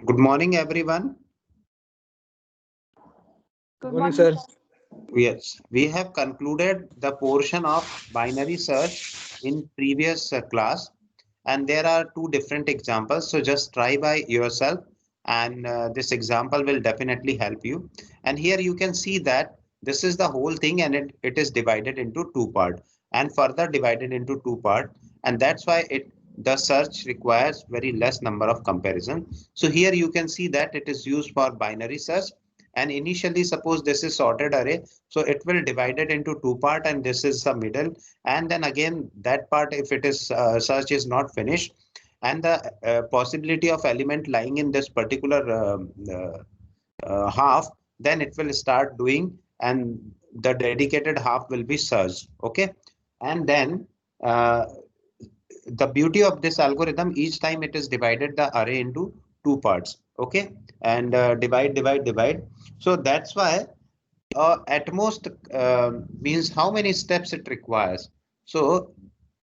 Good morning, everyone. Good morning, sir. Yes, we have concluded the portion of binary search in previous class, and there are two different examples. So just try by yourself, and this example will definitely help you. And here you can see that this is the whole thing, and it is divided into two parts, and further divided into two parts, and that's why the search requires very less number of comparison. So here you can see that it is used for binary search, and initially suppose this is sorted array, so it will divide it into two part, and this is the middle, and then again that part, if it is search is not finished, and the possibility of element lying in this particular half, then it will start doing, and the dedicated half will be searched. Okay, and then uh, the beauty of this algorithm, each time it is divided the array into two parts. Okay, and divide. So that's why at most means how many steps it requires. So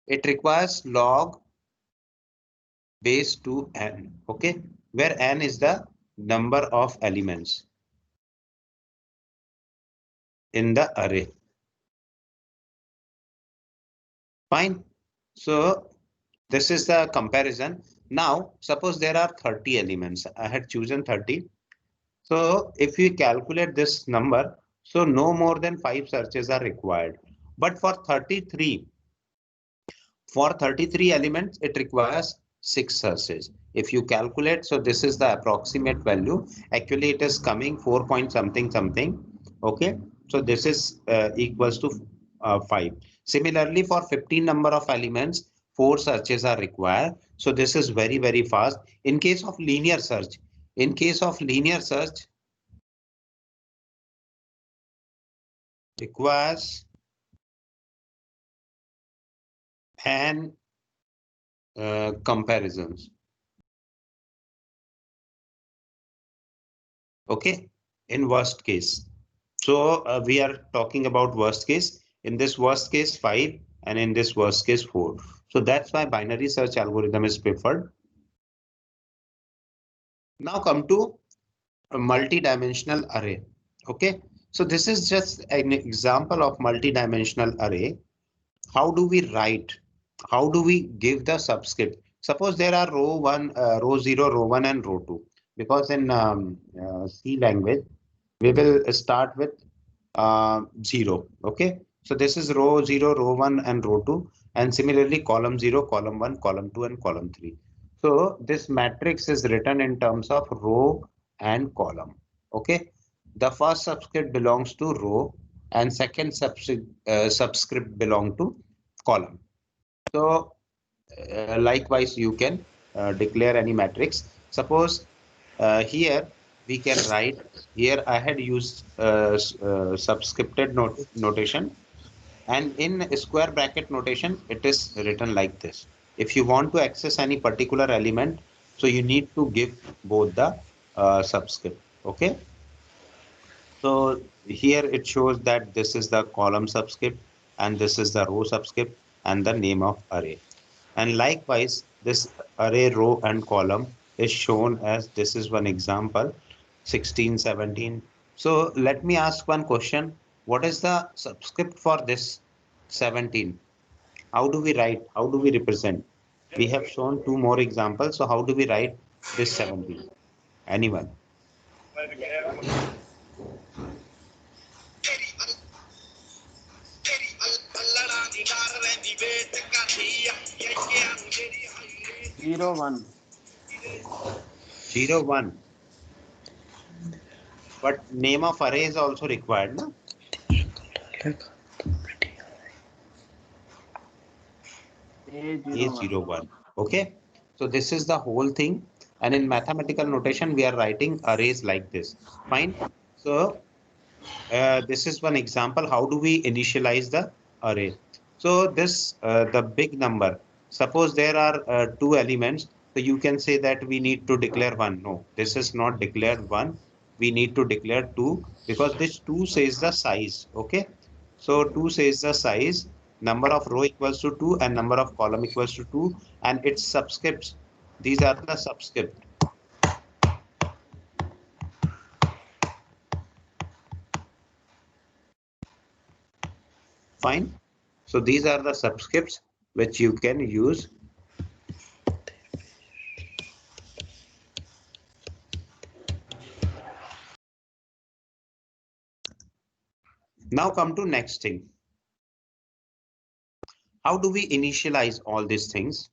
it requires log base to n. Okay, where n is the number of elements in the array. Fine. So this is the comparison. Now suppose there are 30 elements. I had chosen 30. So if we calculate this number, so no more than 5 searches are required. But for 33 elements, it requires 6 searches. If you calculate, so this is the approximate value. Actually, it is coming 4 point something something. Okay, so this is equals to 5. Similarly, for 15 number of elements, 4 searches are required. So this is very, very fast. In case of linear search, requires and comparisons. Okay, in worst case. So we are talking about worst case. In this worst case, 5, and in this worst case, 4. So that's why binary search algorithm is preferred. Now come to a multi-dimensional array. Okay, so this is just an example of multi-dimensional array. How do we write? How do we give the subscript? Suppose there are row 1, row 0, row 1, and row 2. Because in C language, we will start with 0. Okay, so this is row 0, row 1, and row 2. And similarly, column 0, column 1, column 2, and column 3. So this matrix is written in terms of row and column. Okay, the first subscript belongs to row, and second subscript belong to column. So likewise, you can declare any matrix. Suppose here we can write, here I had used subscripted notation, and in square bracket notation, it is written like this. If you want to access any particular element, so you need to give both the subscript. Okay. So here it shows that this is the column subscript, and this is the row subscript, and the name of array. And likewise, this array row and column is shown as, this is one example, 16, 17. So let me ask one question. What is the subscript for this 17? How do we write? How do we represent? We have shown two more examples. So how do we write this 17? Anyone? Zero one. 0, 1. But name of array is also required, no? A01. Okay. So this is the whole thing. And in mathematical notation, we are writing arrays like this. Fine. So this is one example. How do we initialize the array? So this, the big number, suppose there are two elements. So you can say that we need to declare 1. No, this is not declared 1. We need to declare 2, because this 2 says the size. Okay. So 2 says the size, number of row equals to 2, and number of column equals to 2, and its subscripts. These are the subscript. Fine. So these are the subscripts which you can use. Now come to next thing. How do we initialize all these things?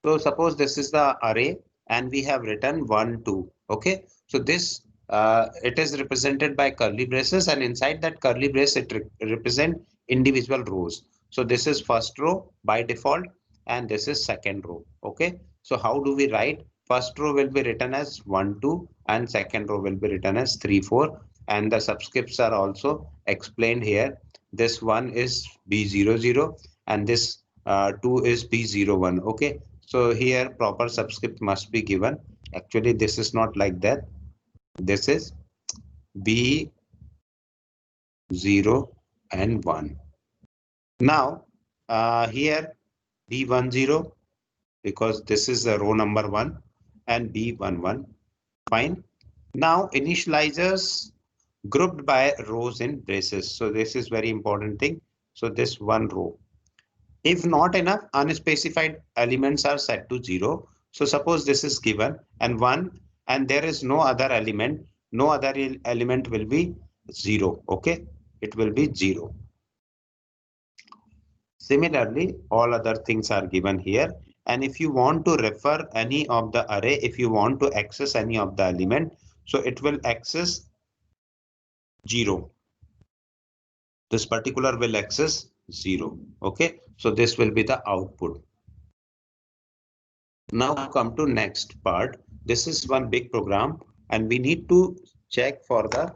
So suppose this is the array and we have written 1, 2. Okay. So this it is represented by curly braces, and inside that curly brace it represent individual rows. So this is first row by default and this is second row. Okay. So how do we write? First row will be written as 1, 2 and second row will be written as 3, 4, and the subscripts are also explained here. This one is B00 and this 2 is B01. Okay. So here proper subscript must be given. Actually, this is not like that. This is B0 and 1. Now here B10 because this is the row number 1 and B11. Fine. Now initializers grouped by rows in braces. So this is very important thing. So this one row. If not enough, unspecified elements are set to 0. So suppose this is given and 1 and there is no other element, no other element will be 0. Okay, it will be 0. Similarly, all other things are given here. And if you want to refer any of the array, if you want to access any of the element, so it will access 0. This particular will access 0. Okay, so this will be the output. Now come to next part. This is one big program and we need to check for the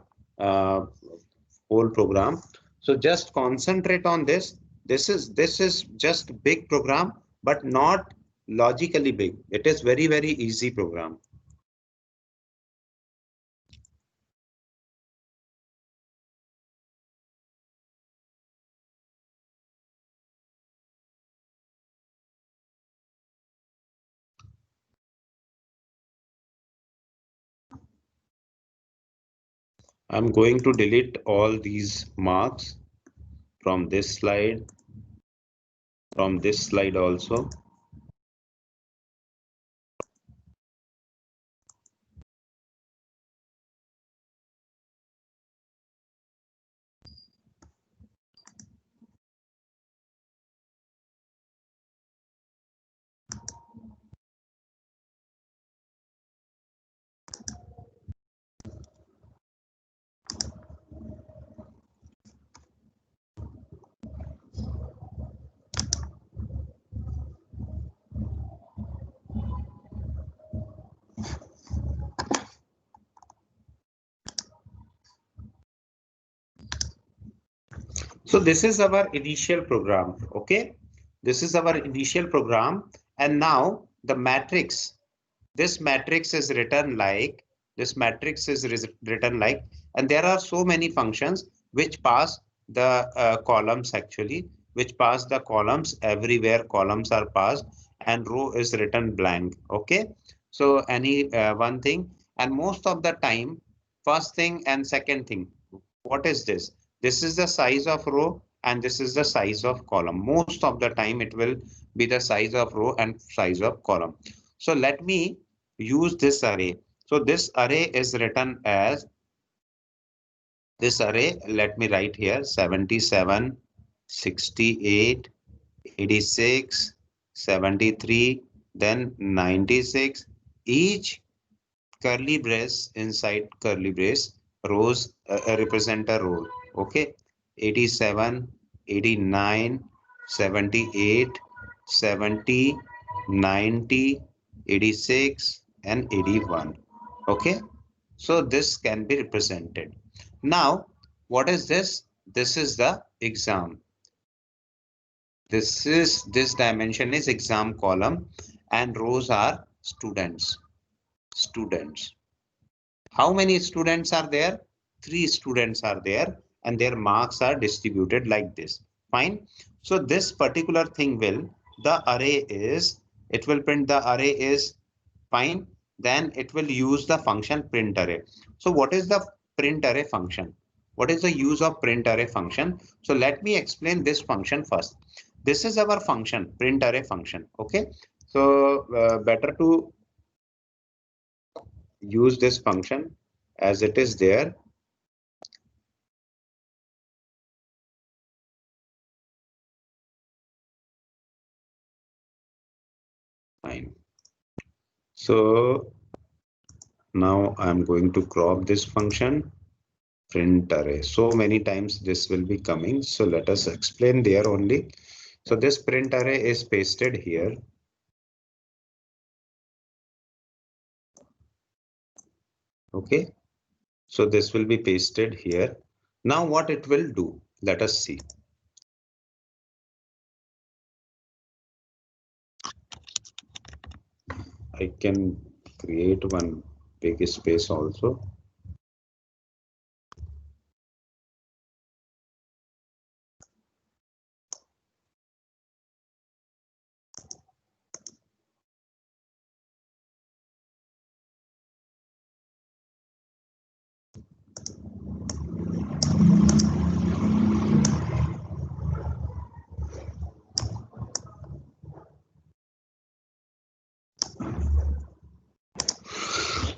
whole program. So just concentrate on this. This is just big program, but not logically big. It is very, very easy program. I'm going to delete all these marks from this slide, from this slide also. So this is our initial program. Okay, this is our initial program, and now the matrix. This matrix is written like this. Matrix is written like, and there are so many functions which pass the columns actually, which pass the columns everywhere. Columns are passed, and row is written blank. Okay, so any one thing, and most of the time, first thing and second thing. What is this? This is the size of row and this is the size of column. Most of the time it will be the size of row and size of column. So let me use this array. So this array is written as this array. Let me write here 77, 68, 86, 73, then 96. Each curly brace inside curly brace rows represent a row. Okay, 87, 89, 78, 70, 90, 86 and 81. Okay, so this can be represented. Now what is this? This is the exam. This dimension is exam column and rows are students. How many students are there? 3 students are there and their marks are distributed like this. Fine. So this particular thing will, the array is, it will print the array is fine. Then it will use the function print array. So what is the print array function? What is the use of print array function? So let me explain this function first. This is our function, print array function. Okay, so better to use this function as it is there. Fine. So now I'm going to crop this function, print array. So many times this will be coming. So let us explain there only. So this print array is pasted here. Okay. So this will be pasted here. Now what it will do, let us see. I can create one big space also.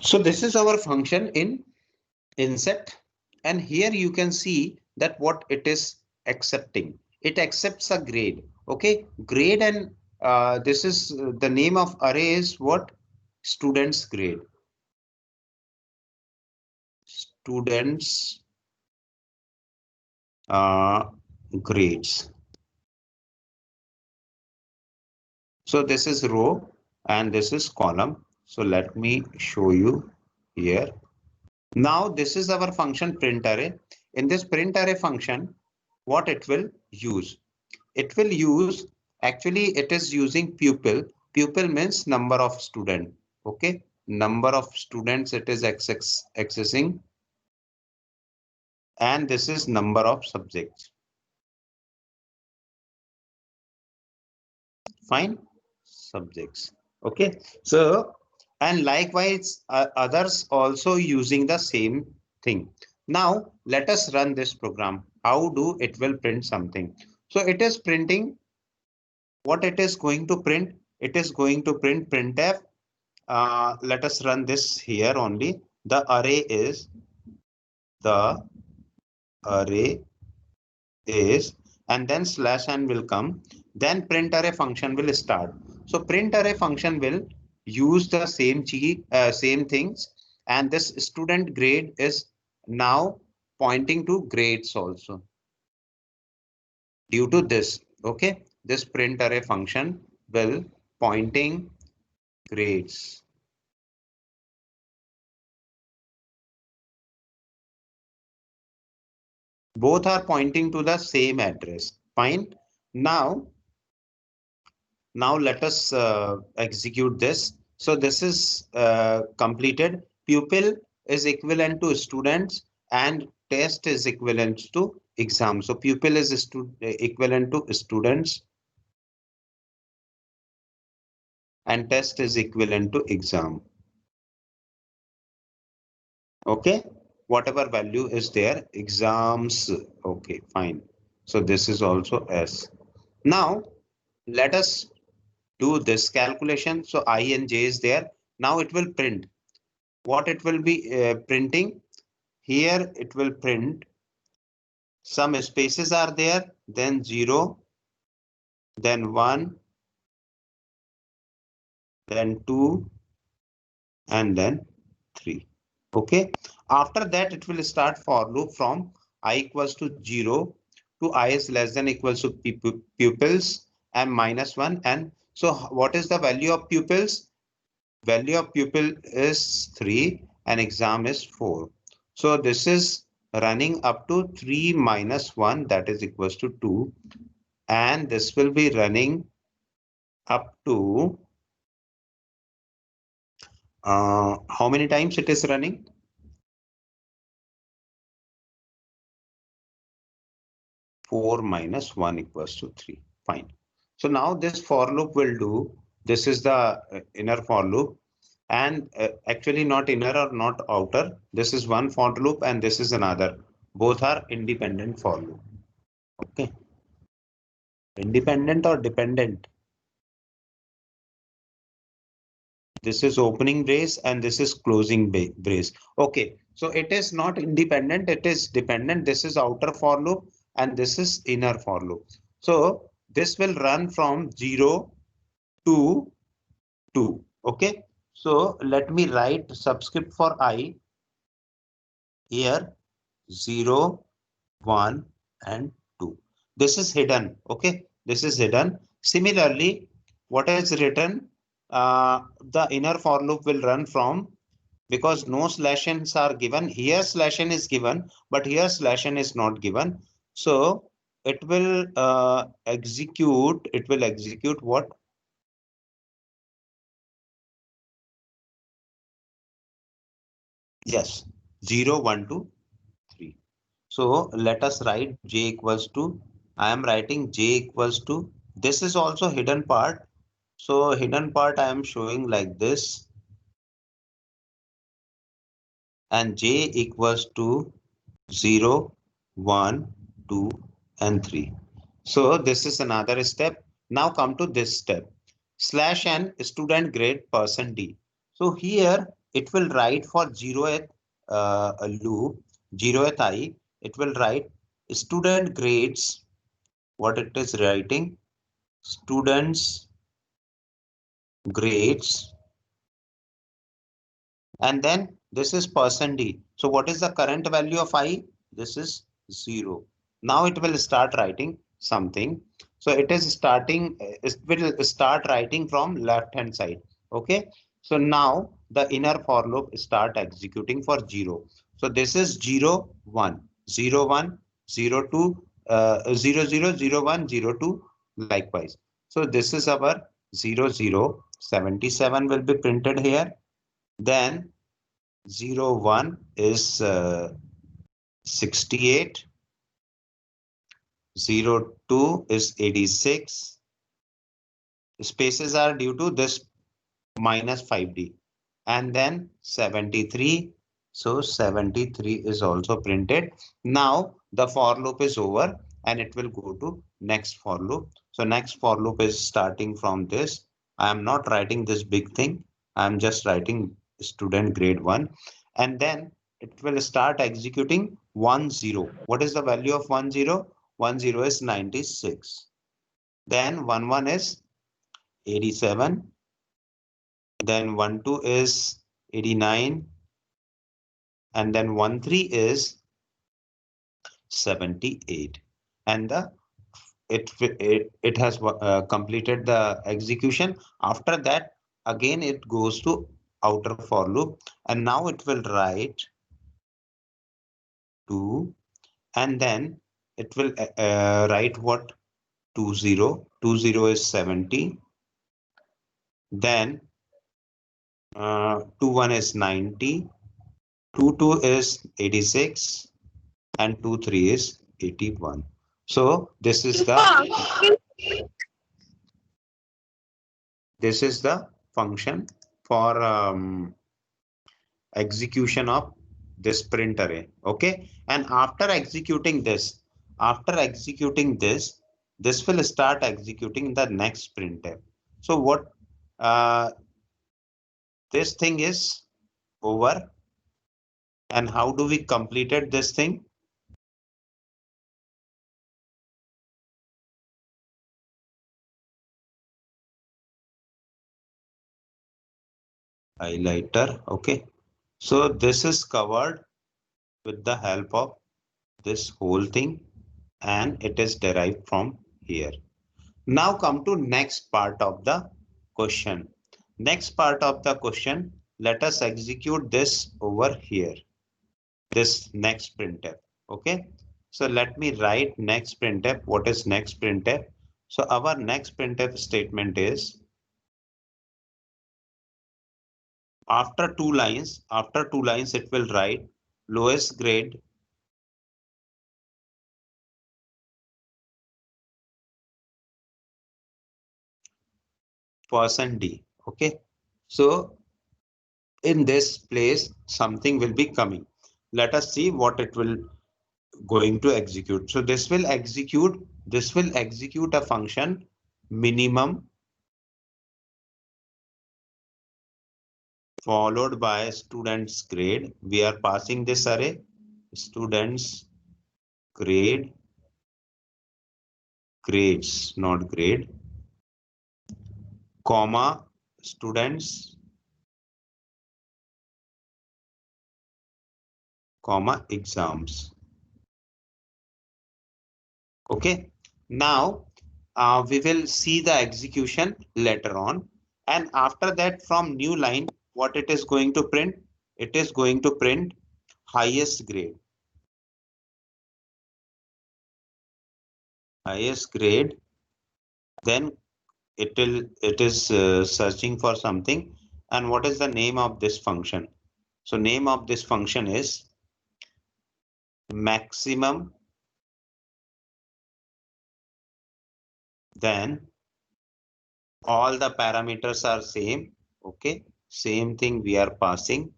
So this is our function in inset, and here you can see that what it is accepting. It accepts a grade. Okay, grade, and this is the name of array is what? Students grade. Students grades. So this is row and this is column. So let me show you here. Now this is our function print array. In this print array function, what it will use? It will use, actually it is using pupil. Pupil means number of student. Okay, number of students it is accessing, and this is number of subjects. Fine, subjects. Okay, so and likewise others also using the same thing. Now let us run this program. How do it will print something? So it is printing. What it is going to print? It is going to print printf. Let us run this here only. The array is and then slash n will come. Then print array function will start. So print array function will use the same same things, and this student grade is now pointing to grades also. Due to this, okay, this print array function will pointing grades. Both are pointing to the same address. Fine. Now let us execute this. So this is completed. Pupil is equivalent to students and test is equivalent to exam. So pupil is equivalent to students and test is equivalent to exam. Okay, whatever value is there, exams. Okay, fine. So this is also S. Now let us do this calculation. So I and j is there. Now it will print. What it will be printing? Here it will print some spaces are there, then 0, then 1, then 2, and then 3. Okay. After that, it will start for loop from I equals to 0 to I is less than equals to pupils and -1. And so what is the value of pupils? Value of pupil is 3 and exam is 4. So this is running up to 3 minus 1, that is equals to 2. And this will be running up to how many times it is running? 4 minus 1 equals to 3. Fine. So now this for loop will do. This is the inner for loop, and actually not inner or not outer. This is one for loop and this is another. Both are independent for loop. Okay. Independent or dependent? This is opening brace and this is closing brace. Okay, so it is not independent, it is dependent. This is outer for loop and this is inner for loop. So this will run from 0 to 2. Okay, so let me write subscript for I here 0, 1 and 2. This is hidden. Okay, this is hidden. Similarly, what is written? The inner for loop will run from, because no slash n's are given. Here slash n is given, but here slash n is not given. So it will execute. It will execute what? Yes, 0, 1, 2, 3. So let us write j equals to. I am writing j equals to. This is also hidden part. So hidden part I am showing like this, and j equals to 0, 1, 2 and 3. So this is another step. Now come to this step. Slash n student grade %d. So here it will write for 0th loop, 0th I, it will write student grades. What it is writing? Students grades. And then this is %d. So what is the current value of I? This is 0. Now it will start writing something. So it is starting, it will start writing from left hand side. Okay. So now the inner for loop start executing for 0. So this is 0, 1, 0, 1, 0, 2, 0, 0, 0, 1, 0, 2, likewise. So this is our 0, 0, 77 will be printed here. Then 0, 1 is 68, 0, 2 is 86. Spaces are due to this minus 5D. And then 73. So 73 is also printed. Now the for loop is over and it will go to next for loop. So next for loop is starting from this. I am not writing this big thing. I am just writing student grade 1. And then it will start executing 1, 0. What is the value of 1, 0? 1, 0 is 96. Then 1, 1 is 87. Then 1, 2 is 89. And then 1, 3 is 78. And it has completed the execution. After that, again it goes to outer for loop, and now it will write 2, and then it will write what? 20. 20 is 70. Then 21 is 90. 22 is 86. And 23 is 81. So this is the function for execution of this print array. Okay, and after executing this, this will start executing the next printf. So what this thing is over, and how do we completed this thing? Highlighter. Okay, so this is covered with the help of this whole thing, and it is derived from here. Now come to next part of the question. Next part of the question, let us execute this over here, this next printf. Okay, so let me write next printf. What is next printf? So our next printf statement is, after two lines it will write lowest grade %d. Okay, so in this place something will be coming. Let us see what it will going to execute. So this will execute a function minimum followed by student's grade. We are passing this array students grade, grades, not grade, comma students, comma exams. Okay, now we will see the execution later on, and after that from new line what it is going to print, it is going to print highest grade, then it is searching for something. And what is the name of this function? So name of this function is maximum, then all the parameters are same. Okay, same thing we are passing,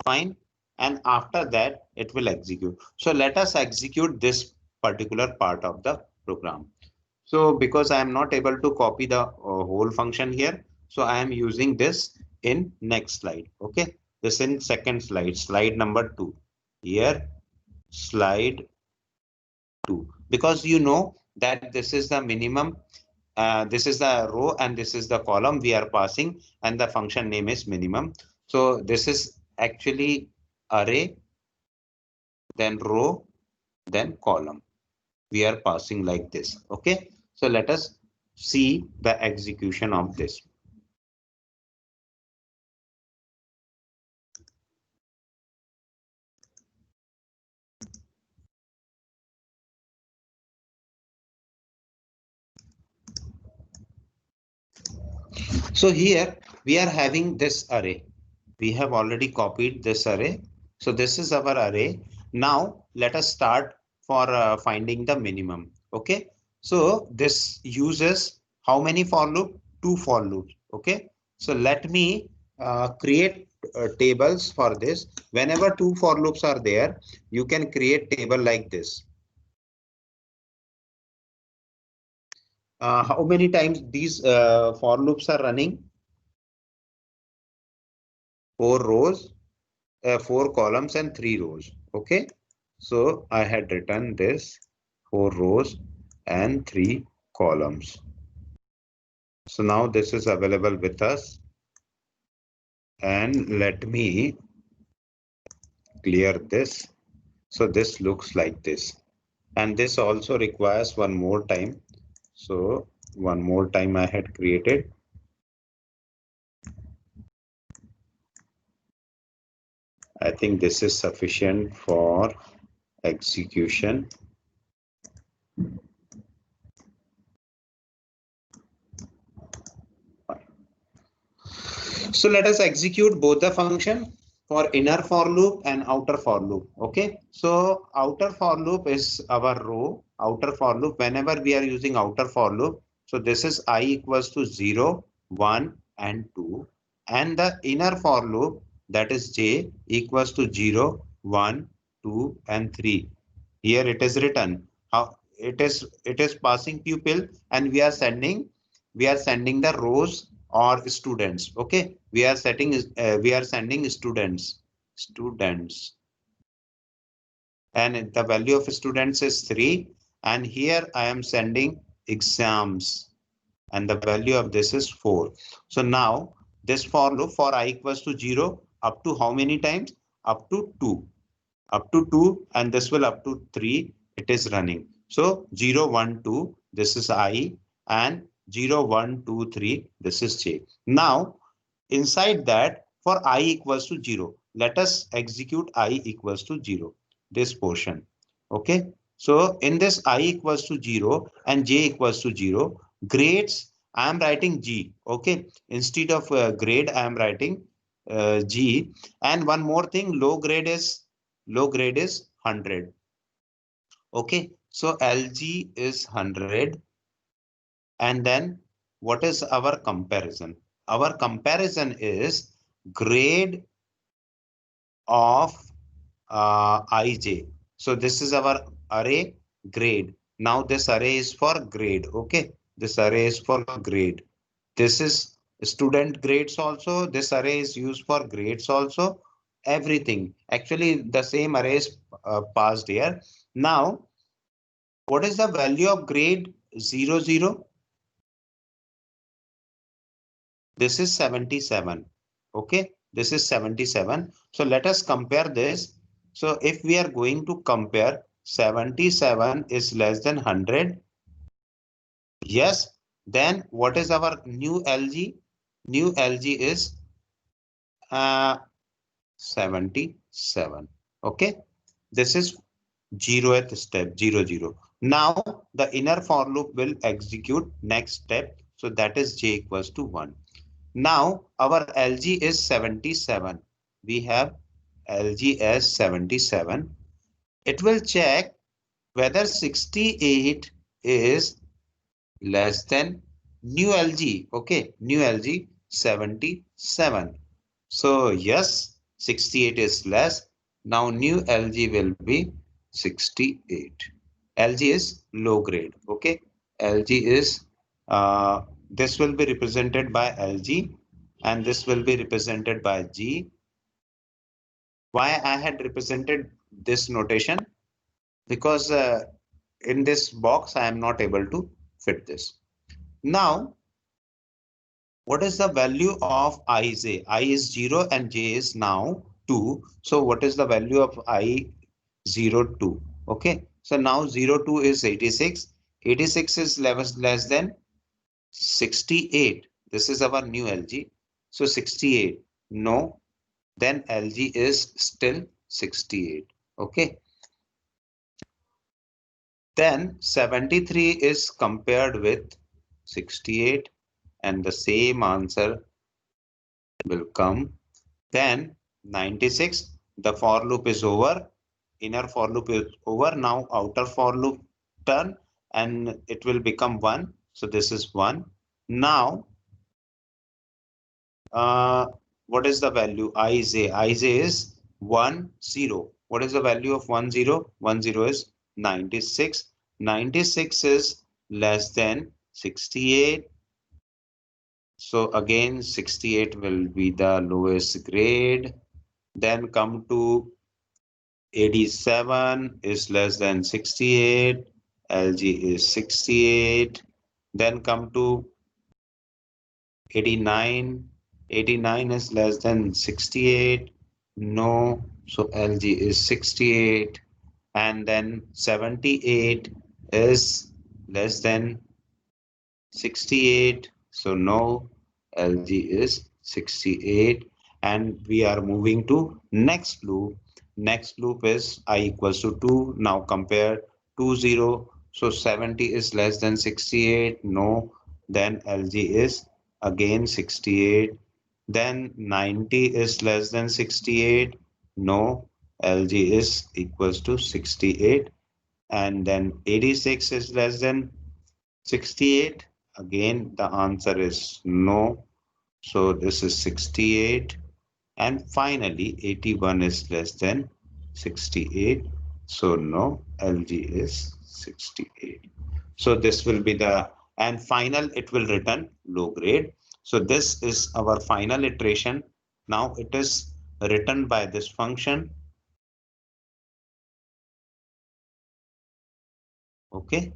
fine, and after that it will execute. So let us execute this particular part of the program. So because I am not able to copy the whole function here, so I am using this in next slide. Okay, this in second slide, slide number 2. Here, slide 2, because you know that this is the minimum, this is the row and this is the column we are passing, and the function name is minimum. So this is actually array, then row, then column. We are passing like this. Okay, so let us see the execution of this. So here we are having this array. We have already copied this array. So this is our array. Now let us start for finding the minimum. Okay. So this uses how many for loop? 2 for loops. Okay. So let me create tables for this. Whenever 2 for loops are there, you can create table like this. How many times these for loops are running? 4 rows, 4 columns and 3 rows. Okay, so I had written this 4 rows and 3 columns. So now this is available with us, and let me clear this. So this looks like this, and this also requires one more time. So one more time I had created. I think this is sufficient for execution. So let us execute both the function for inner for loop and outer for loop. Okay, so outer for loop is our row, outer for loop. Whenever we are using outer for loop, so this is I equals to 0, 1 and 2, and the inner for loop, that is j, equals to 0, 1, 2 and 3. Here it is written how it is passing pupil, and we are sending the rows or students. Okay, we are sending students, and the value of students is 3, and here I am sending exams, and the value of this is 4. So now this for loop for I equals to 0 up to how many times? Up to 2, and this will up to 3, it is running. So 0, 1, 2, this is I, and 0, 1, 2, 3, this is j. Now inside that, for I equals to 0, let us execute I equals to 0, this portion. Okay, so in this I equals to 0 and j equals to 0, grades I am writing G. Okay, instead of grade I am writing G. And one more thing, low grade is 100. Okay, so LG is 100, and then what is our comparison? Our comparison is grade of IJ. So this is our array grade. Now this array is for grade. Okay, this array is for grade. This is student grades also. This array is used for grades also. Everything. Actually, the same array is passed here. Now, what is the value of grade 00? This is 77. Okay, this is 77. So let us compare this. So if we are going to compare, 77 is less than 100. Yes, then what is our new LG? New LG is 77. Okay, this is 0th step, 00. Now the inner for loop will execute next step. So that is j equals to 1. Now our LG is 77. We have LG as 77. It will check whether 68 is less than new LG. Okay, new LG 77. So yes, 68 is less. Now new LG will be 68. LG is low grade. Okay, LG is this will be represented by LG and this will be represented by G. Why I had represented this notation? Because in this box I am not able to fit this. Now, what is the value of ij? I is 0 and j is now 2. So what is the value of I 02? Okay, so now 02 is 86. 86 is less than 68. This is our new LG. So 68. No, then LG is still 68. Okay. Then 73 is compared with 68 and the same answer will come. Then 96, the for loop is over. Inner for loop is over. Now outer for loop turn and it will become 1. So this is 1. Now, what is the value? Ij. Ij is 1, 0. What is the value of 1, 0? 1, 0 is 96. 96 is less than 68. So again, 68 will be the lowest grade. Then come to 87 is less than 68. LG is 68. Then come to 89. 89 is less than 68. No. So LG is 68. And then 78 is less than 68. So no, LG is 68. And we are moving to next loop. Next loop is I equals to 2. Now compare 2, 0. So 70 is less than 68. No, then LG is again 68. Then 90 is less than 68. No, LG is equals to 68. And then 86 is less than 68. Again, the answer is no. So this is 68. And finally, 81 is less than 68. So no, LG is 68. So this will be the, and final, it will return low grade. So this is our final iteration. Now it is written by this function. Okay.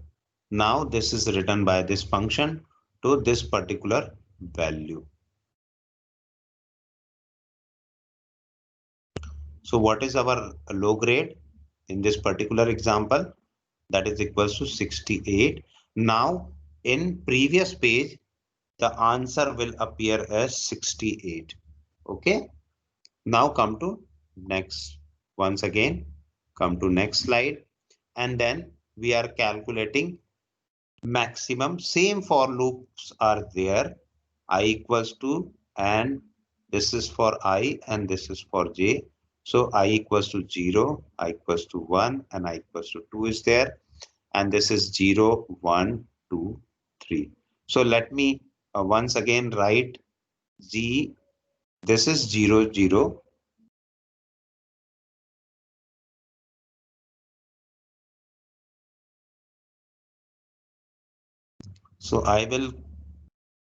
Now this is written by this function to this particular value. So what is our low grade in this particular example? That is equals to 68. Now in previous page, the answer will appear as 68. Okay. Now come to next. Once again, come to next slide. And then we are calculating maximum. Same for loops are there. I equals to, and this is for I and this is for j. So I equals to 0, I equals to 1 and I equals to 2 is there. And this is 0, 1, 2, 3. So let me once again write z. This is 0, 0. So I will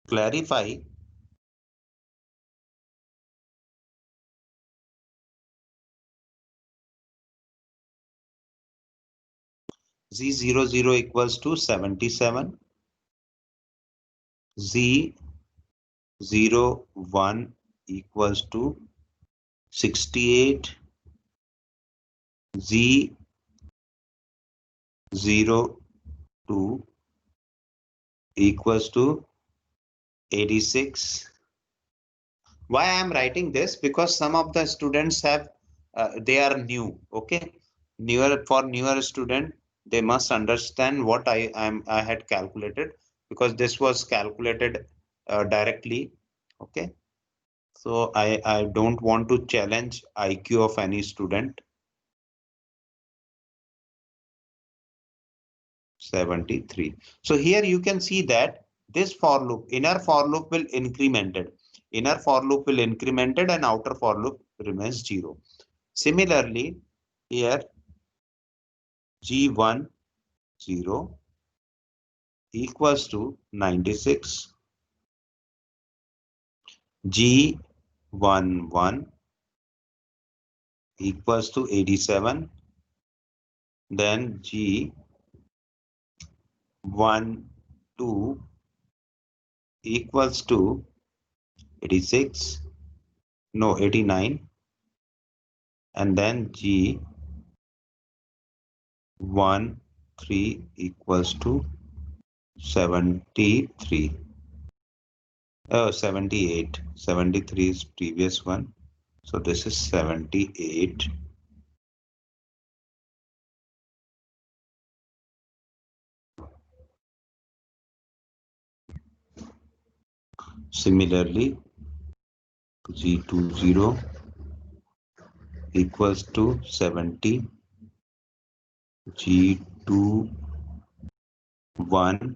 clarify. Z00 equals to 77. Z01 equals to 68. Z02 equals to 86. Why I am writing this? Because some of the students have they are new. Okay, newer student, they must understand what I had calculated, because this was calculated directly. Okay, so I don't want to challenge IQ of any student. 73. So here you can see that this for loop, inner for loop will incremented. Inner for loop will incremented and outer for loop remains 0. Similarly, here G10 equals to 96. G11 equals to 87. Then G12 equals to 86. No, 89. And then G13 equals to 73. 78. 73 is previous one. So this is 78. Similarly, G20 equals to 70. G21,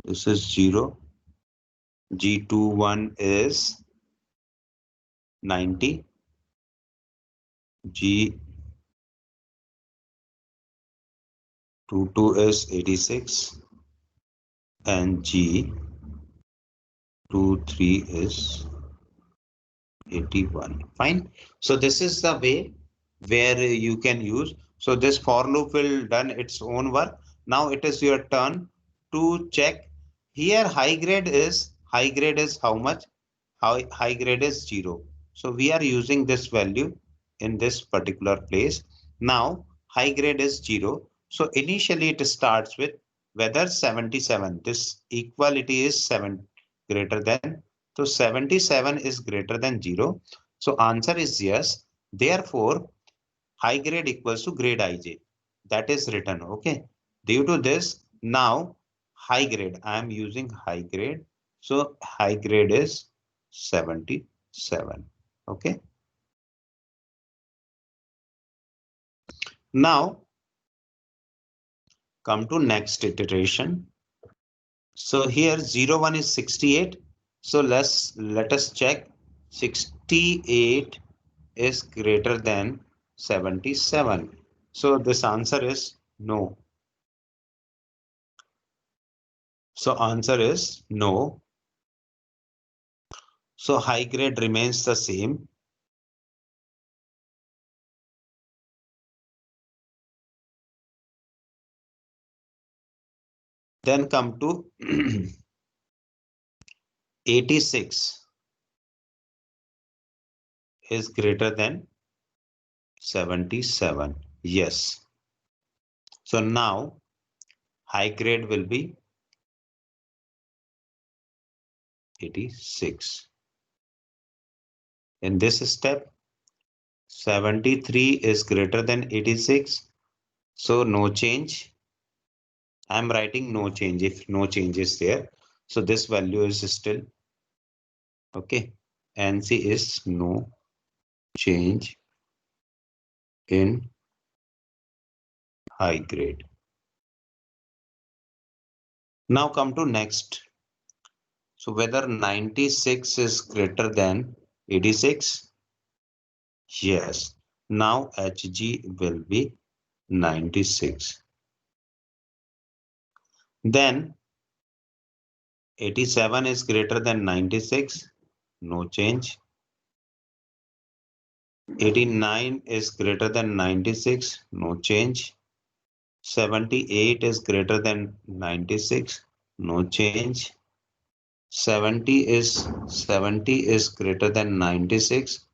this is 0. G21 is 90. G22 is 86. And G23 is 81. Fine. So this is the way where you can use. So this for loop will done its own work. Now it is your turn to check. Here high grade is how much? High grade is 0. So we are using this value in this particular place. Now high grade is 0. So initially it starts with whether 77. This equality is 7 greater than. So 77 is greater than 0. So answer is yes. Therefore, high grade equals to grade IJ. That is written. Okay. Due to this, now high grade, I am using high grade. So high grade is 77. Okay. Now come to next iteration. So here 01 is 68. So let us check. 68 is greater than 77. So this answer is no. So answer is no. So high grade remains the same. Then come to 86 is greater than 77. Yes. So now high grade will be 86. In this step, 73 is greater than 86. So no change. I'm writing no change if no change is there. So this value is still okay. NC is no change in high grade. Now come to next. So whether 96 is greater than 86? Yes. Now HG will be 96. Then 87 is greater than 96, no change. 89 is greater than 96, no change. 78 is greater than 96, no change. 70 is greater than 96,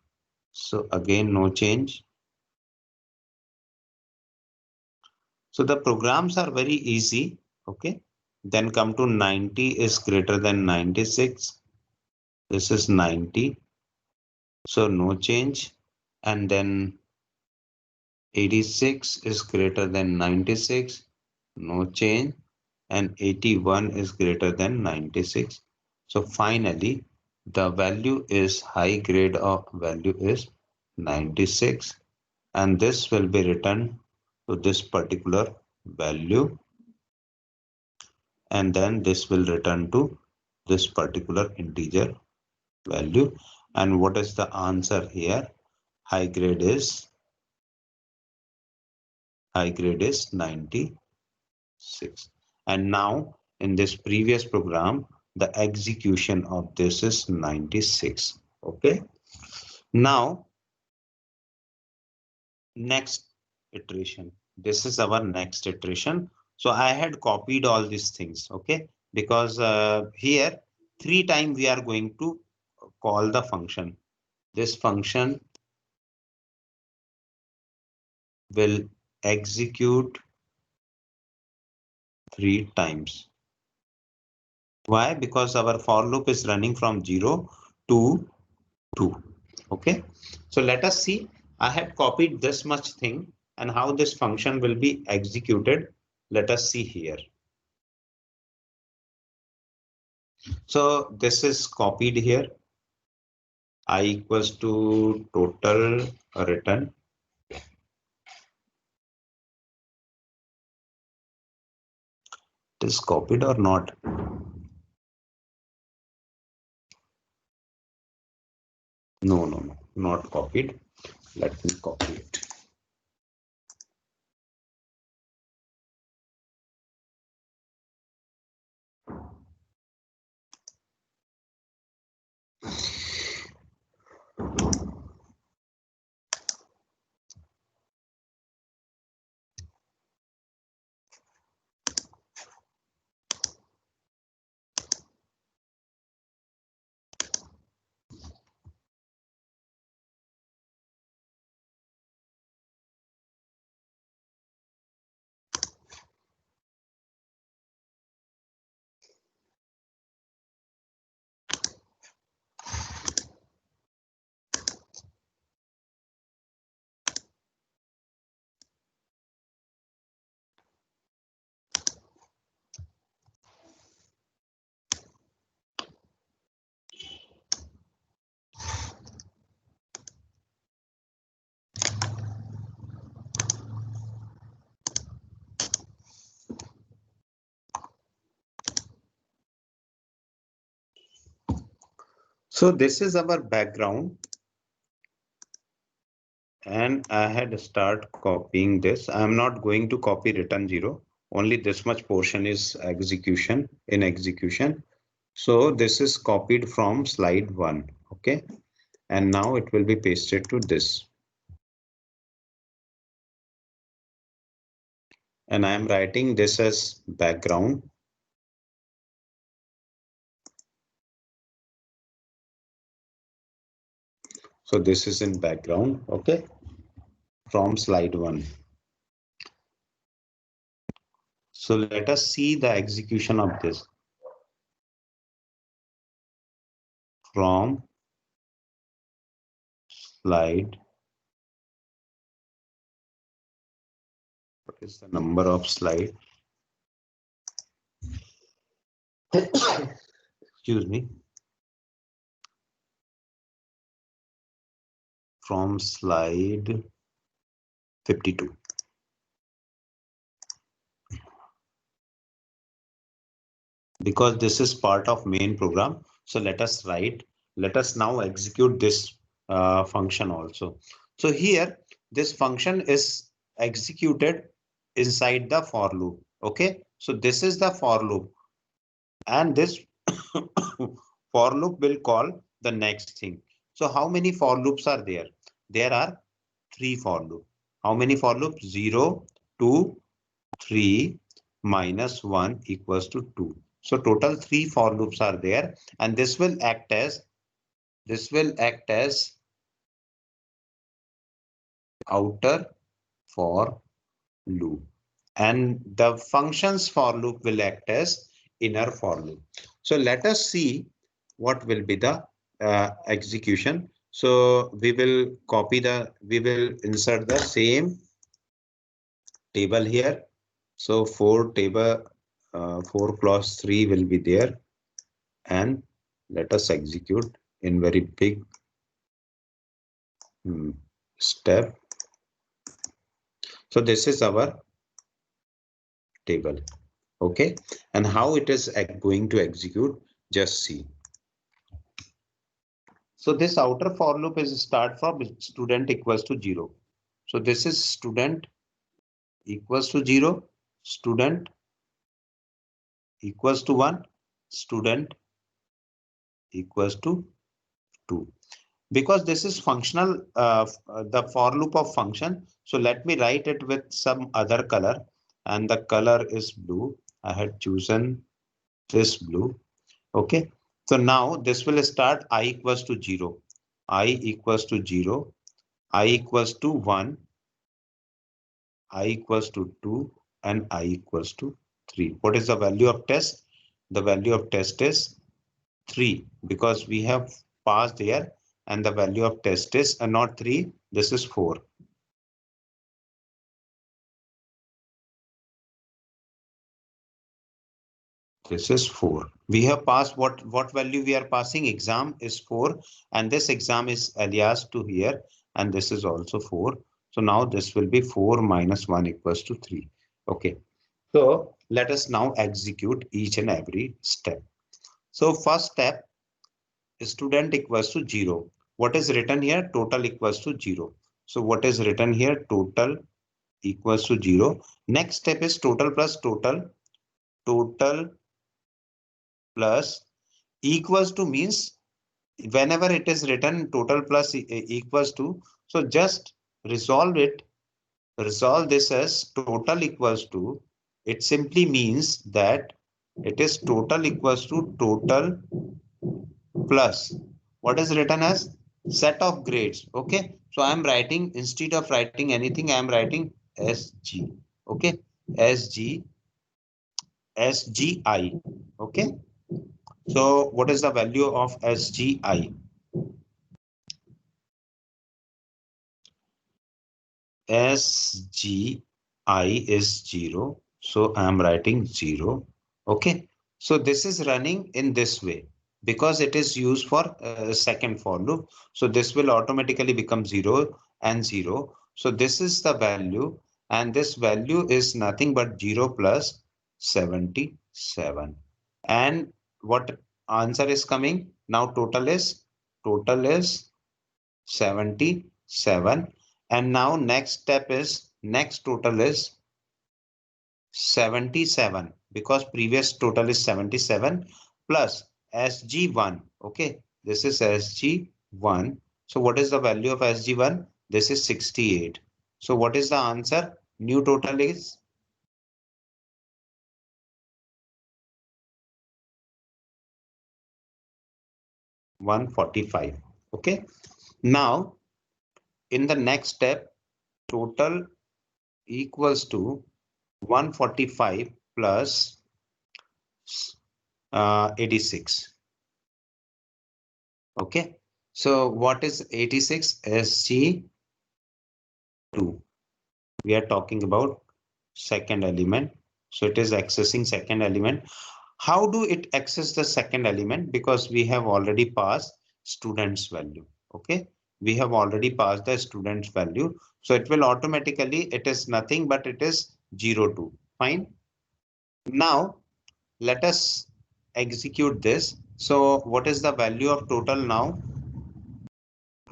so again no change. So the programs are very easy. Okay, then come to 90 is greater than 96. This is 90, so no change. And then 86 is greater than 96, no change. And 81 is greater than 96. So finally, the value is high grade of value is 96, and this will be written to this particular value, and then this will return to this particular integer value. And what is the answer here? High grade is 96. And now in this previous program, the execution of this is 96. Okay. Now next iteration. This is our next iteration. So I had copied all these things. Okay. Because here 3 times we are going to call the function. This function will execute 3 times. Why? Because our for loop is running from 0 to 2. Okay, so let us see. I have copied this much thing and how this function will be executed. Let us see here. So this is copied here. I equals to total return. It is copied or not? No, not copied. Let me copy it. So this is our background, and I had start copying this. I'm not going to copy return 0. Only this much portion is execution in execution. So this is copied from slide 1. Okay, and now it will be pasted to this. And I am writing this as background. So this is in background, okay, from slide 1. So let us see the execution of this from slide. What is the number of slide? Excuse me. From slide 52. Because this is part of main program. So let us now execute this function also. So here this function is executed inside the for loop. Okay, So this is the for loop, and this for loop will call the next thing. So how many for loops are there? There are 3 for loop. How many for loops? 0, 2, 3 minus 1 equals to 2. So total 3 for loops are there, and this will act as outer for loop, and the functions for loop will act as inner for loop. So let us see what will be the execution. So we will insert the same table here. So 4 clause 3 will be there, and let us execute in very big step. So this is our table. Okay, and how it is going to execute, just see. So this outer for loop is start from student equals to 0. So this is student equals to 0, student equals to 1, student equals to 2. Because this is functional, the for loop of function. So let me write it with some other color, and the color is blue. I had chosen this blue. Okay, so now this will start I equals to 0, I equals to 0, I equals to 1, I equals to 2, and I equals to 3. What is the value of test? The value of test is 3, because we have passed here, and the value of test is not 3, this is 4. This is 4. We have passed what value we are passing? Exam is 4, and this exam is alias to here, and this is also 4. So now this will be 4 minus 1 equals to 3. Okay, so let us now execute each and every step. So first step, student equals to 0. What is written here? Total equals to 0. So what is written here? Total equals to 0. Next step is total plus total. Total plus equals to means whenever it is written total plus equals to, so just resolve it. Resolve this as total equals to. It simply means that it is total equals to total plus what is written as set of grades. Okay, so I am writing, instead of writing anything, I am writing SG. Okay, SG, SGI. Okay, so what is the value of SGI? SGI is 0. So I am writing 0. Okay, so this is running in this way because it is used for second for loop. So this will automatically become 0 and 0. So this is the value, and this value is nothing but 0 plus 77. And what answer is coming? Now total is 77. And now next step is next total is 77, because previous total is 77 plus SG1. Okay, this is SG1. So what is the value of SG1? This is 68. So what is the answer? New total is 145. Okay, now in the next step, total equals to 145 plus 86. Okay, so what is 86? SG2. We are talking about second element. So it is accessing second element. How do it access the second element? Because we have already passed student's value. Okay, we have already passed the student's value. So it will automatically, it is nothing but it is 02. Fine. Now let us execute this. So what is the value of total now?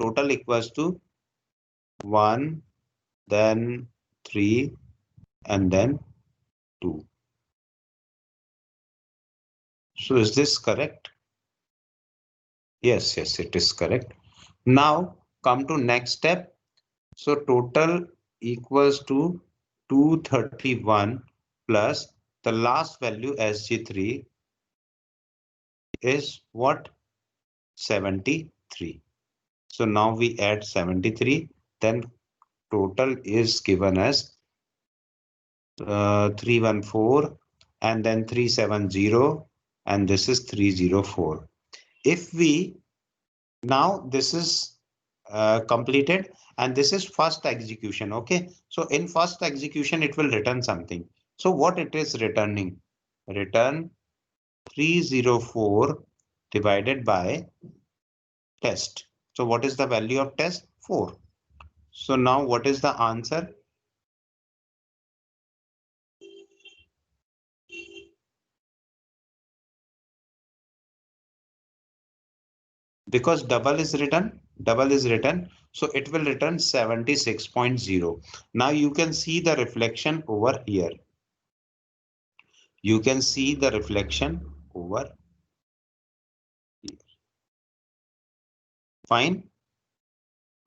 Total equals to 1, then 3, and then 2. So is this correct? Yes, it is correct. Now come to next step. So total equals to 231 plus the last value SG3 is what? 73. So now we add 73, then total is given as 314 and then 370 and this is 304. If we now this is completed and this is first execution. Okay, so in first execution it will return something. So what it is returning? Return 304 divided by test. So what is the value of test? 4. So now what is the answer? Because double is written, so it will return 76.0. Now you can see the reflection over here. You can see the reflection over here. Fine.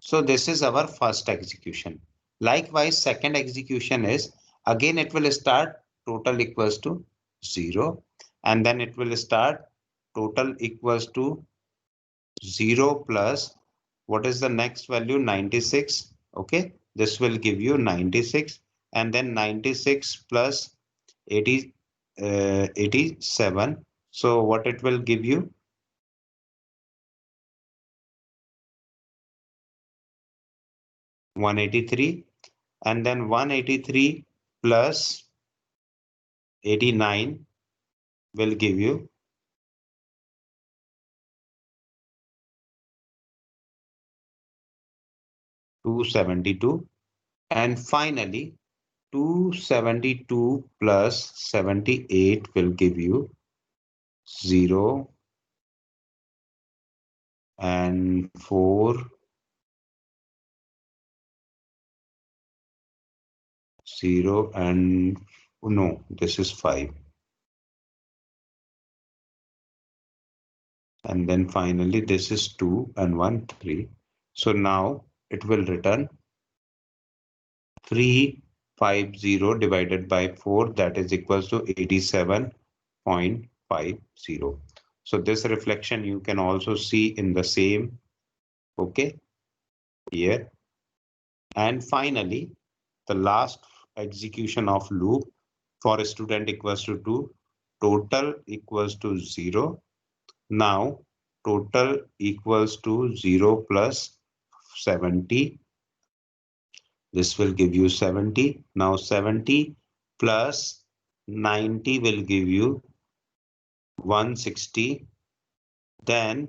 So this is our first execution. Likewise, second execution is again it will start total equals to 0 and then it will start total equals to 0 plus what is the next value? 96. Okay, this will give you 96 and then 96 plus 80, 87. So what it will give you? 183 and then 183 plus 89 will give you 272 and finally 272 plus 78 will give you 0 and 4 0 and no, this is 5 and then finally this is 2 and 1 3. So now it will return 350 divided by 4, that is equals to 87.50. So this reflection you can also see in the same, okay, here. And finally the last execution of loop for a student equals to 2, total equals to 0. Now total equals to 0 plus 70. This will give you 70. Now 70 plus 90 will give you 160. Then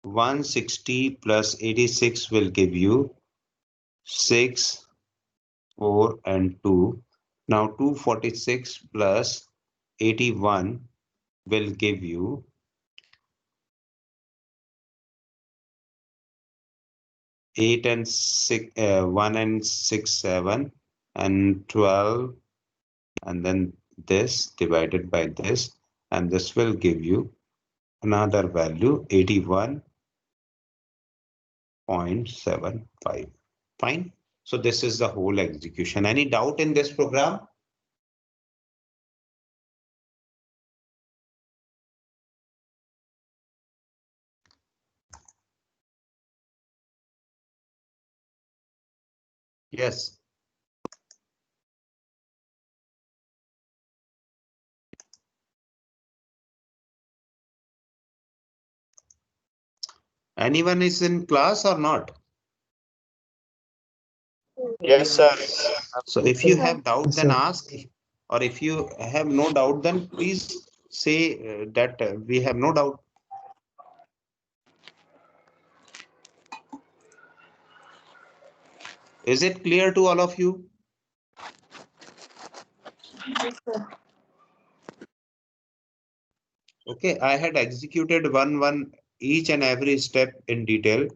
160 plus 86 will give you 6, 4 and 2. Now 246 plus 81 will give you 8 and 6, 1 and 6, 7 and 12 and then this divided by this and this will give you another value 81.75. Fine. So this is the whole execution. Any doubt in this program? Yes. Anyone is in class or not? Yes, sir. So if you have doubt, then ask, or if you have no doubt, then please say that we have no doubt. Is it clear to all of you? Yes, sir. Okay, I had executed one each and every step in detail,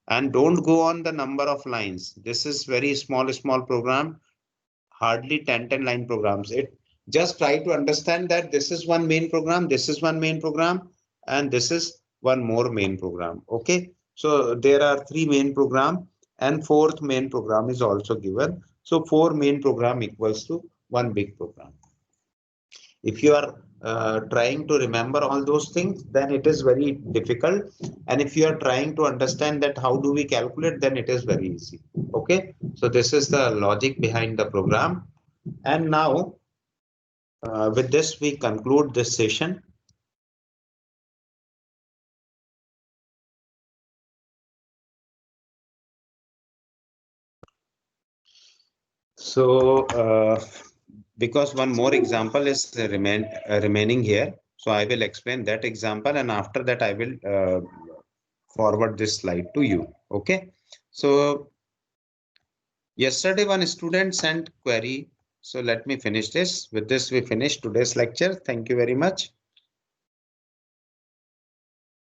and don't go on the number of lines. This is very small program, hardly 10 line programs. Just try to understand that this is one main program, this is one main program, and this is one more main program. Okay, so there are three main program and fourth main program is also given. So four main program equals to one big program. If you are trying to remember all those things, then it is very difficult. And if you are trying to understand that how do we calculate, then it is very easy. Okay, so this is the logic behind the program. And now with this, we conclude this session. So because one more example is remaining here, so I will explain that example, and after that I will forward this slide to you. Okay, so yesterday one student sent query. So let me finish this. With this we finish today's lecture. Thank you very much.